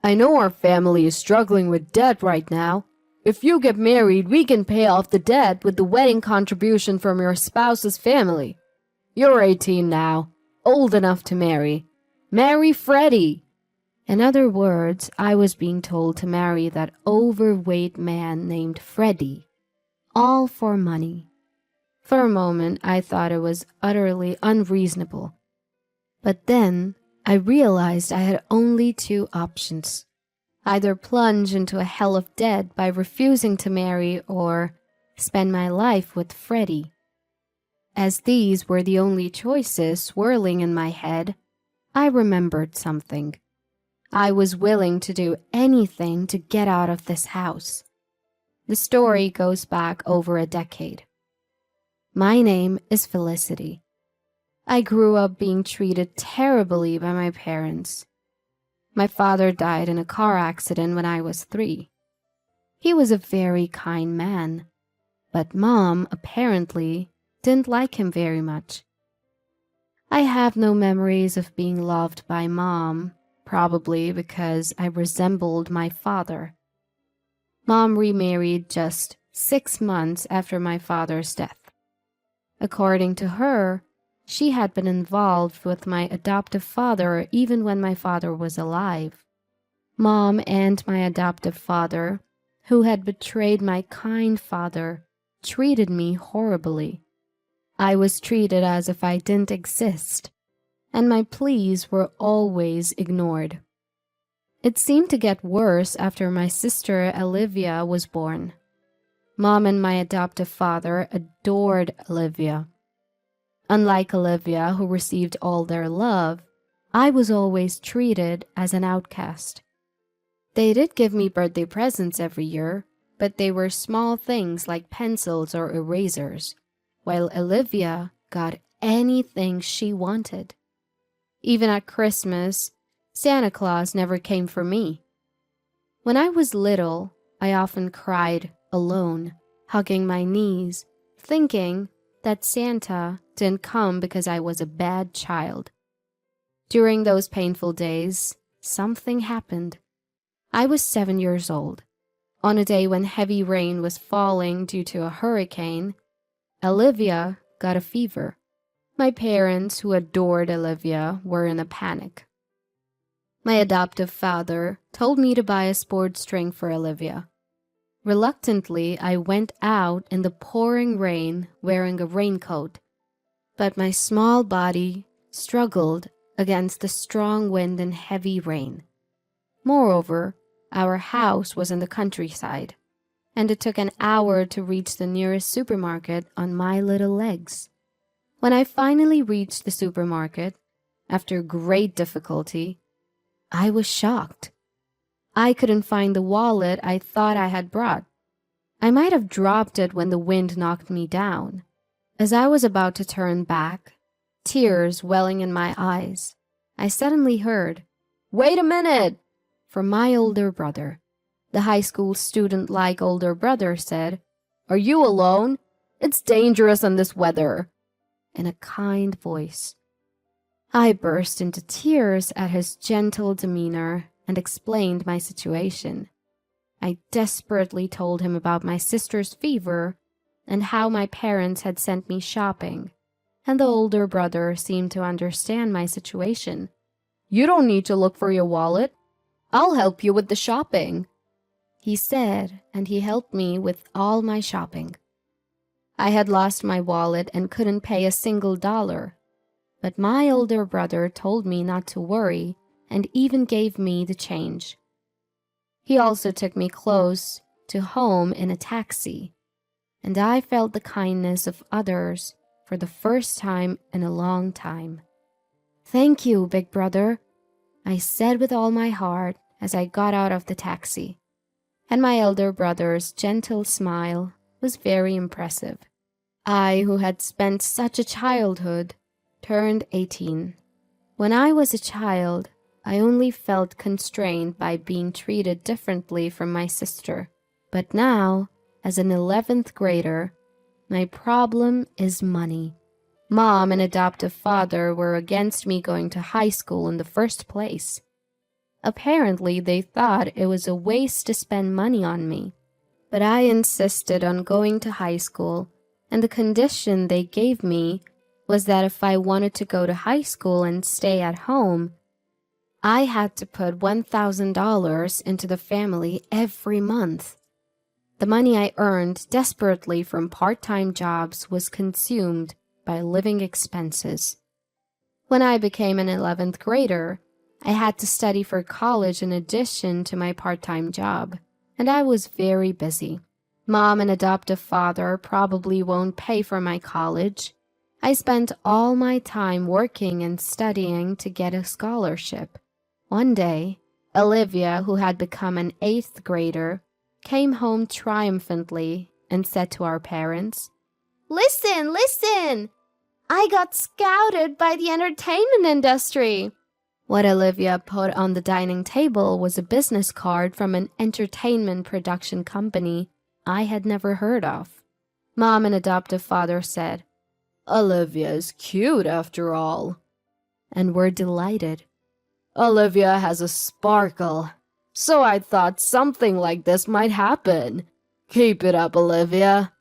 I know our family is struggling with debt right now. If you get married, we can pay off the debt with the wedding contribution from your spouse's family. You're 18 now, old enough to marry. Marry Freddie." In other words, I was being told to marry that overweight man named Freddie. All for money. For a moment, I thought it was utterly unreasonable. But then, I realized I had only two options. Either plunge into a hell of debt by refusing to marry or spend my life with Freddie. As these were the only choices swirling in my head, I remembered something. I was willing to do anything to get out of this house. The story goes back over a decade. My name is Felicity. I grew up being treated terribly by my parents. My father died in a car accident when I was 3. He was a very kind man, but Mom apparently didn't like him very much. I have no memories of being loved by Mom, probably because I resembled my father. Mom remarried just 6 months after my father's death. According to her, she had been involved with my adoptive father even when my father was alive. Mom and my adoptive father, who had betrayed my kind father, treated me horribly. I was treated as if I didn't exist, and my pleas were always ignored. It seemed to get worse after my sister Olivia was born. Mom and my adoptive father adored Olivia. Unlike Olivia, who received all their love, I was always treated as an outcast. They did give me birthday presents every year, but they were small things like pencils or erasers, while Olivia got anything she wanted. Even at Christmas, Santa Claus never came for me. When I was little, I often cried alone, hugging my knees, thinking that Santa didn't come because I was a bad child. During those painful days, something happened. I was 7 years old. On a day when heavy rain was falling due to a hurricane, Olivia got a fever. My parents, who adored Olivia, were in a panic. My adoptive father told me to buy a sports drink for Olivia. Reluctantly, I went out in the pouring rain wearing a raincoat, but my small body struggled against the strong wind and heavy rain. Moreover, our house was in the countryside, and it took an hour to reach the nearest supermarket on my little legs. When I finally reached the supermarket, after great difficulty, I was shocked. I couldn't find the wallet I thought I had brought. I might have dropped it when the wind knocked me down. As I was about to turn back, tears welling in my eyes, I suddenly heard, "Wait a minute!" from my older brother. The high school student-like older brother said, "Are you alone? It's dangerous in this weather," in a kind voice. I burst into tears at his gentle demeanor and explained my situation. I desperately told him about my sister's fever and how my parents had sent me shopping, and the older brother seemed to understand my situation. "You don't need to look for your wallet. I'll help you with the shopping," he said, and he helped me with all my shopping. I had lost my wallet and couldn't pay a single dollar, but my older brother told me not to worry and even gave me the change. He also took me close to home in a taxi, and I felt the kindness of others for the first time in a long time. "Thank you, big brother," I said with all my heart as I got out of the taxi, and my elder brother's gentle smile was very impressive. I, who had spent such a childhood, turned 18. When I was a child, I only felt constrained by being treated differently from my sister. But now, as an 11th grader, my problem is money. Mom and adoptive father were against me going to high school in the first place. Apparently, they thought it was a waste to spend money on me. But I insisted on going to high school, and the condition they gave me was that if I wanted to go to high school and stay at home, I had to put $1,000 into the family every month. The money I earned desperately from part-time jobs was consumed by living expenses. When I became an 11th grader, I had to study for college in addition to my part-time job, and I was very busy. Mom and adoptive father probably won't pay for my college. I spent all my time working and studying to get a scholarship. One day, Olivia, who had become an 8th grader, came home triumphantly and said to our parents, "Listen, listen! I got scouted by the entertainment industry." What Olivia put on the dining table was a business card from an entertainment production company I had never heard of. Mom and adoptive father said, "Olivia is cute after all," and were delighted. "Olivia has a sparkle, so I thought something like this might happen. Keep it up, Olivia.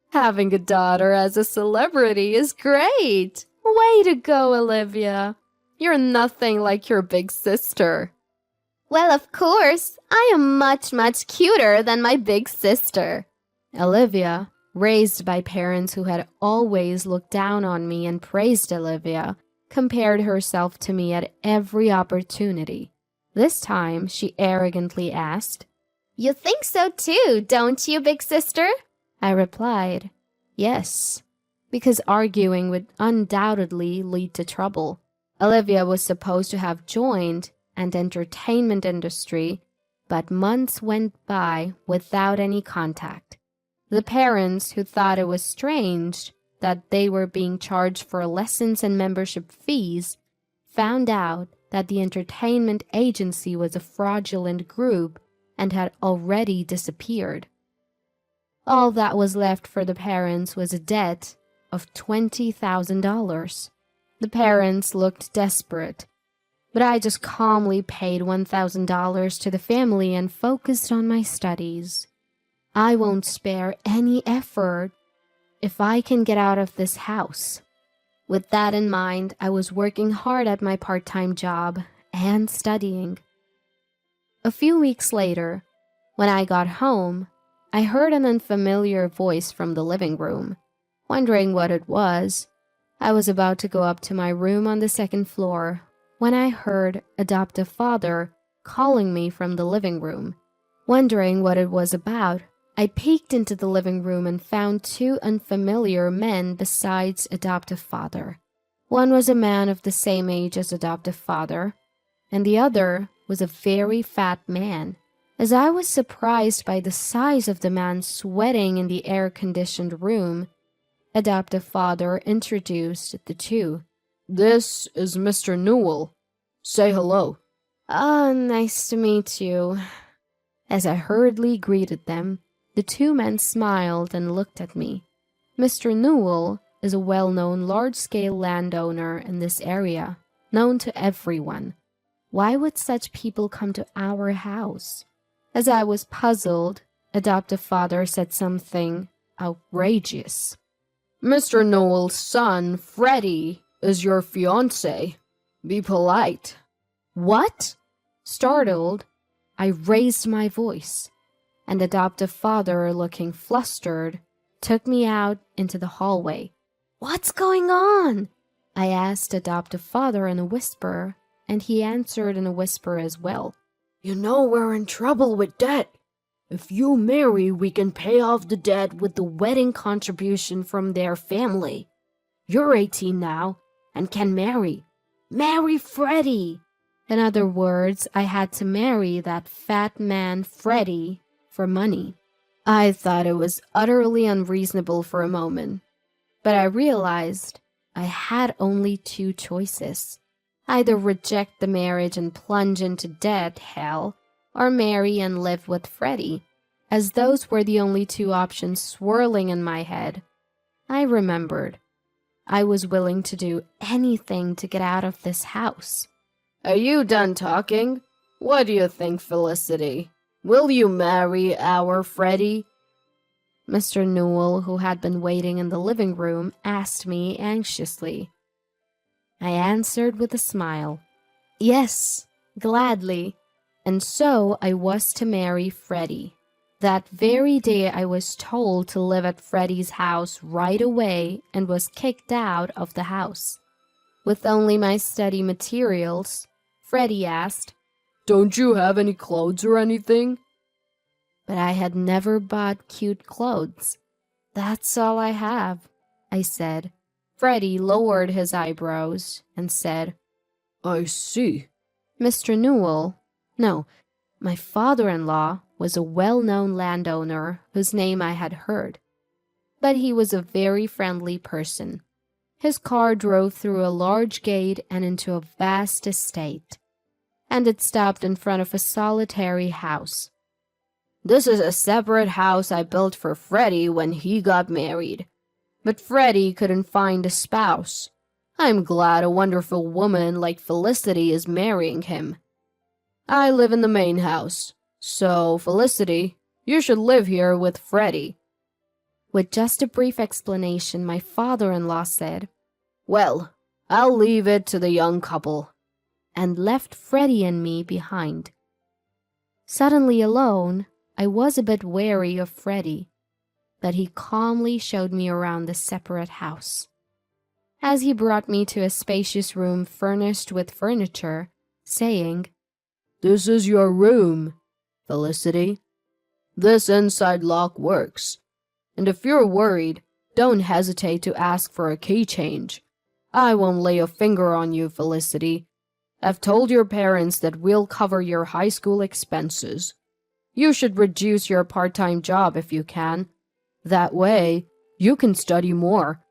Having a daughter as a celebrity is great. Way to go, Olivia. You're nothing like your big sister." "Well, of course, I am much, much cuter than my big sister." Olivia, raised by parents who had always looked down on me and praised Olivia, compared herself to me at every opportunity. This time, she arrogantly asked, "You think so too, don't you, big sister?" I replied, "Yes," because arguing would undoubtedly lead to trouble. Olivia was supposed to have joined an entertainment industry, but months went by without any contact. The parents, who thought it was strange that they were being charged for lessons and membership fees, found out that the entertainment agency was a fraudulent group and had already disappeared. All that was left for the parents was a debt of $20,000. The parents looked desperate, but I just calmly paid $1,000 to the family and focused on my studies. I won't spare any effort if I can get out of this house. With that in mind, I was working hard at my part-time job and studying. A few weeks later, when I got home, I heard an unfamiliar voice from the living room. Wondering what it was, I was about to go up to my room on the 2nd floor when I heard adoptive father calling me from the living room. Wondering what it was about, I peeked into the living room and found 2 unfamiliar men besides adoptive father. One was a man of the same age as adoptive father, and the other was a very fat man. As I was surprised by the size of the man sweating in the air-conditioned room, adoptive father introduced the 2. "This is Mr. Newell. Say hello." "Oh, nice to meet you." As I hurriedly greeted them, the 2 men smiled and looked at me. Mr. Newell is a well-known large-scale landowner in this area, known to everyone. Why would such people come to our house? As I was puzzled, adoptive father said something outrageous. "Mr. Newell's son, Freddie, is your fiancé. Be polite." "What?" Startled, I raised my voice, and adoptive father, looking flustered, took me out into the hallway. "What's going on?" I asked adoptive father in a whisper, and he answered in a whisper as well. "You know we're in trouble with debt. If you marry, we can pay off the debt with the wedding contribution from their family. You're 18 now and can marry. Marry Freddie." In other words, I had to marry that fat man Freddie for money. I thought it was utterly unreasonable for a moment, but I realized I had only 2 choices. Either reject the marriage and plunge into debt hell, or marry and live with Freddie. As those were the only 2 options swirling in my head, I remembered I was willing to do anything to get out of this house. "Are you done talking?" What do you think, Felicity? Will you marry our Freddie? Mr. Newell, who had been waiting in the living room, asked me anxiously. I answered with a smile. Yes, gladly. And so I was to marry Freddie. That very day I was told to live at Freddie's house right away and was kicked out of the house. With only my study materials, Freddie asked, "Don't you have any clothes or anything?" But I had never bought cute clothes. "That's all I have," I said. Freddie lowered his eyebrows and said, "I see." Mr. Newell, no, my father-in-law, was a well-known landowner whose name I had heard. But he was a very friendly person. His car drove through a large gate and into a vast estate, and it stopped in front of a solitary house. "This is a separate house I built for Freddie when he got married. But Freddie couldn't find a spouse. I'm glad a wonderful woman like Felicity is marrying him. I live in the main house, so Felicity, you should live here with Freddie." With just a brief explanation, my father-in-law said, "Well, I'll leave it to the young couple," and left Freddie and me behind. Suddenly alone, I was a bit wary of Freddie, but he calmly showed me around the separate house. As he brought me to a spacious room furnished with furniture, saying, "This is your room, Felicity. This inside lock works, and if you're worried, don't hesitate to ask for a key change. I won't lay a finger on you, Felicity. I've told your parents that we'll cover your high school expenses. You should reduce your part-time job if you can. That way, you can study more.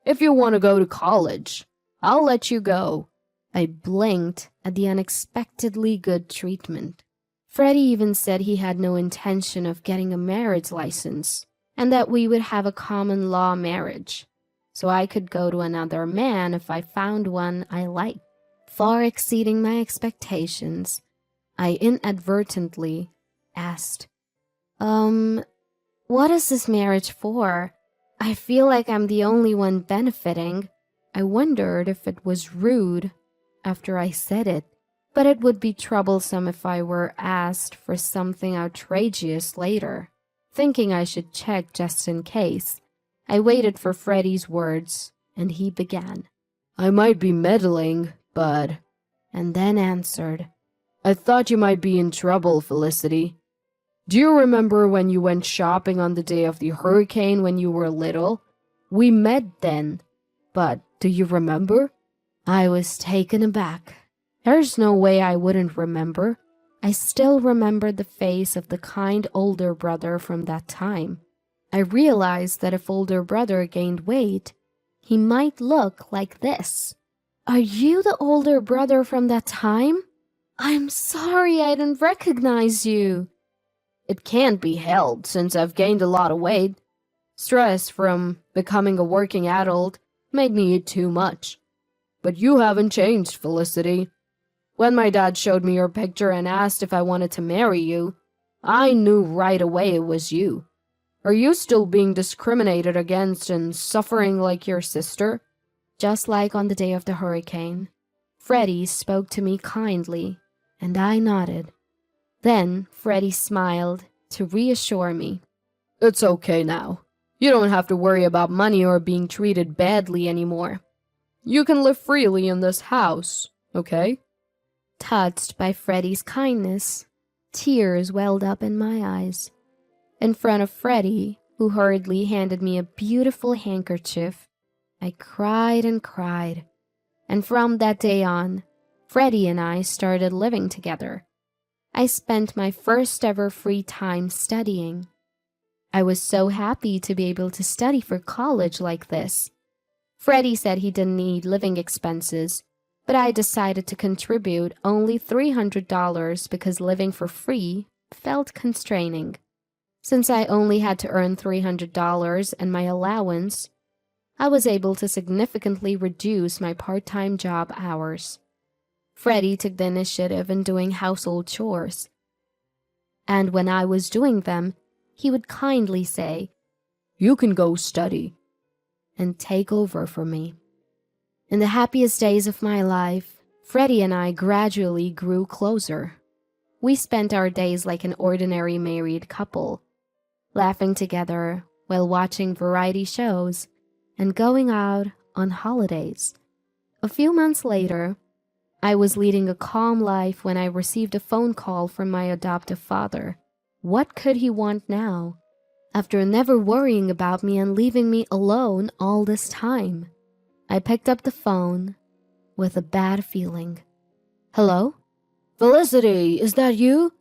If you want to go to college, I'll let you go." I blinked at the unexpectedly good treatment. Freddie even said he had no intention of getting a marriage license, and that we would have a common law marriage, so I could go to another man if I found one I liked. Far exceeding my expectations, I inadvertently asked, "What is this marriage for? I feel like I'm the only one benefiting." I wondered if it was rude after I said it, but it would be troublesome if I were asked for something outrageous later. Thinking I should check just in case, I waited for Freddie's words, and he began. "I might be meddling, but..." and then answered, "I thought you might be in trouble, Felicity. Do you remember when you went shopping on the day of the hurricane when you were little? We met then, but do you remember?" I was taken aback. There's no way I wouldn't remember. I still remembered the face of the kind older brother from that time. I realized that if older brother gained weight, he might look like this. "Are you the older brother from that time? I'm sorry I didn't recognize you." "It can't be helped since I've gained a lot of weight. Stress from becoming a working adult made me eat too much. But you haven't changed, Felicity. When my dad showed me your picture and asked if I wanted to marry you, I knew right away it was you. Are you still being discriminated against and suffering like your sister?" Just like on the day of the hurricane, Freddie spoke to me kindly, and I nodded. Then Freddie smiled to reassure me. "It's okay now. You don't have to worry about money or being treated badly anymore. You can live freely in this house, okay?" Touched by Freddie's kindness, tears welled up in my eyes. In front of Freddie, who hurriedly handed me a beautiful handkerchief, I cried and cried. And from that day on, Freddie and I started living together. I spent my first ever free time studying. I was so happy to be able to study for college like this. Freddie said he didn't need living expenses, but I decided to contribute only $300 because living for free felt constraining. Since I only had to earn $300 and my allowance, I was able to significantly reduce my part-time job hours. Freddie took the initiative in doing household chores. And when I was doing them, he would kindly say, "You can go study," and take over for me. In the happiest days of my life, Freddie and I gradually grew closer. We spent our days like an ordinary married couple, laughing together while watching variety shows and going out on holidays. A few months later, I was leading a calm life when I received a phone call from my adoptive father. What could he want now, after never worrying about me and leaving me alone all this time? I picked up the phone with a bad feeling. "Hello? Felicity, is that you?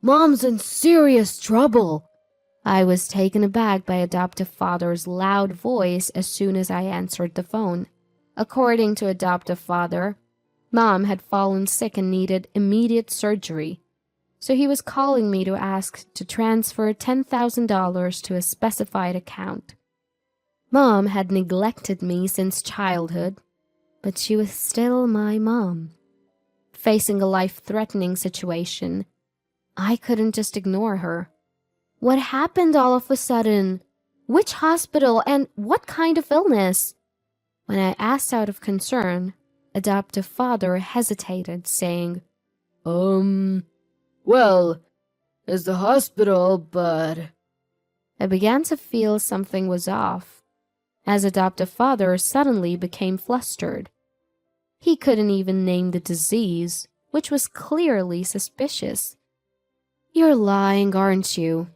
Mom's in serious trouble." I was taken aback by adoptive father's loud voice as soon as I answered the phone. According to adoptive father, Mom had fallen sick and needed immediate surgery, so he was calling me to ask to transfer $10,000 to a specified account. Mom had neglected me since childhood, but she was still my mom. Facing a life-threatening situation, I couldn't just ignore her. What happened all of a sudden? Which hospital and what kind of illness? When I asked out of concern, adoptive father hesitated, saying, Well, it's the hospital, but..." I began to feel something was off, as adoptive father suddenly became flustered. He couldn't even name the disease, which was clearly suspicious. "You're lying, aren't you?"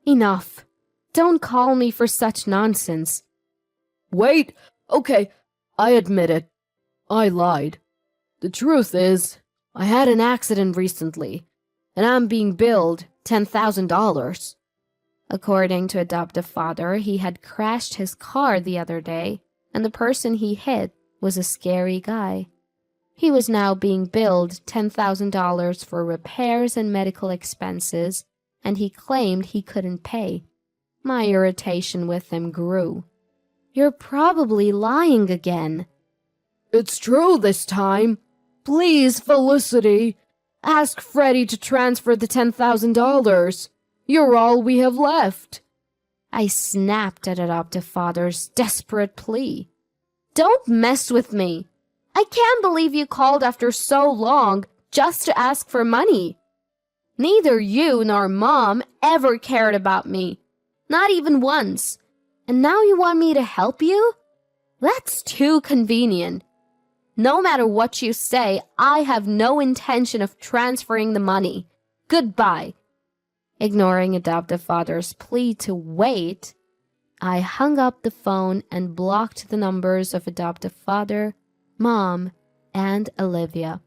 "Enough. Don't call me for such nonsense." "Wait, okay, I admit it. I lied. The truth is, I had an accident recently, and I'm being billed $10,000. According to adoptive father, he had crashed his car the other day, and the person he hit was a scary guy. He was now being billed $10,000 for repairs and medical expenses, and he claimed he couldn't pay. My irritation with him grew. "You're probably lying again." "It's true this time. Please, Felicity, ask Freddie to transfer the $10,000. You're all we have left." I snapped at adoptive father's desperate plea. "Don't mess with me. I can't believe you called after so long just to ask for money. Neither you nor Mom ever cared about me. Not even once. And now you want me to help you? That's too convenient. No matter what you say, I have no intention of transferring the money. Goodbye." Ignoring adoptive father's plea to wait, I hung up the phone and blocked the numbers of adoptive father, Mom, and Olivia.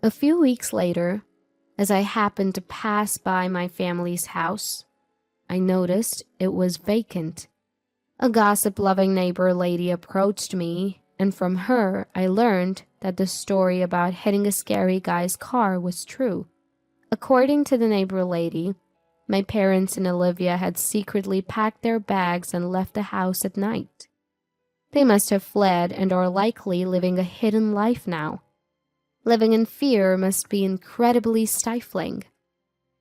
A few weeks later, as I happened to pass by my family's house, I noticed it was vacant. A gossip-loving neighbor lady approached me, and from her I learned that the story about hitting a scary guy's car was true. According to the neighbor lady, my parents and Olivia had secretly packed their bags and left the house at night. They must have fled and are likely living a hidden life now. Living in fear must be incredibly stifling.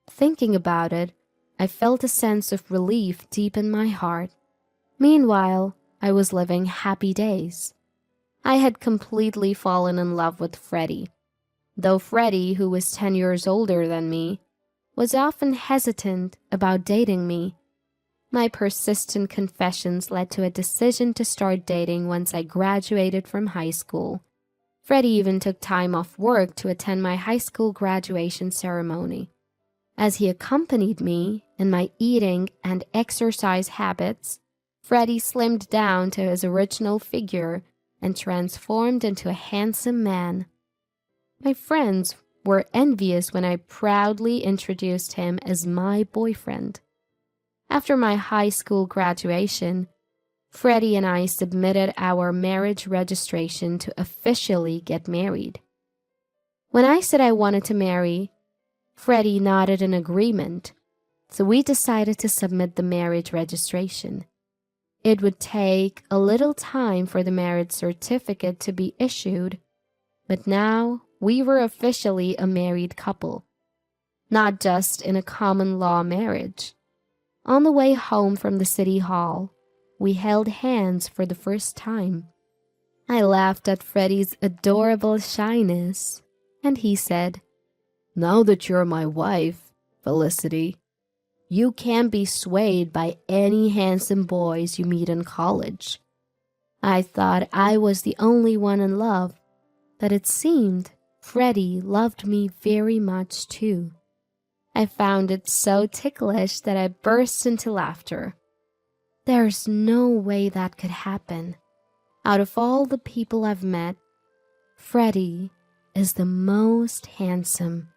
Thinking about it, I felt a sense of relief deep in my heart. Meanwhile, I was living happy days. I had completely fallen in love with Freddie. Though Freddie, who was 10 years older than me, was often hesitant about dating me. My persistent confessions led to a decision to start dating once I graduated from high school. Freddie even took time off work to attend my high school graduation ceremony. As he accompanied me in my eating and exercise habits, Freddie slimmed down to his original figure and transformed into a handsome man. My friends were envious when I proudly introduced him as my boyfriend. After my high school graduation, Freddie and I submitted our marriage registration to officially get married. When I said I wanted to marry, Freddie nodded in agreement, so we decided to submit the marriage registration. It would take a little time for the marriage certificate to be issued, But now we were officially a married couple, not just in a common law marriage. On the way home from the city hall, we held hands for the first time. I laughed at Freddie's adorable shyness, and he said, "Now that you're my wife, Felicity, you can't be swayed by any handsome boys you meet in college." I thought I was the only one in love, but it seemed Freddie loved me very much too. I found it so ticklish that I burst into laughter. There's no way that could happen. Out of all the people I've met, Freddie is the most handsome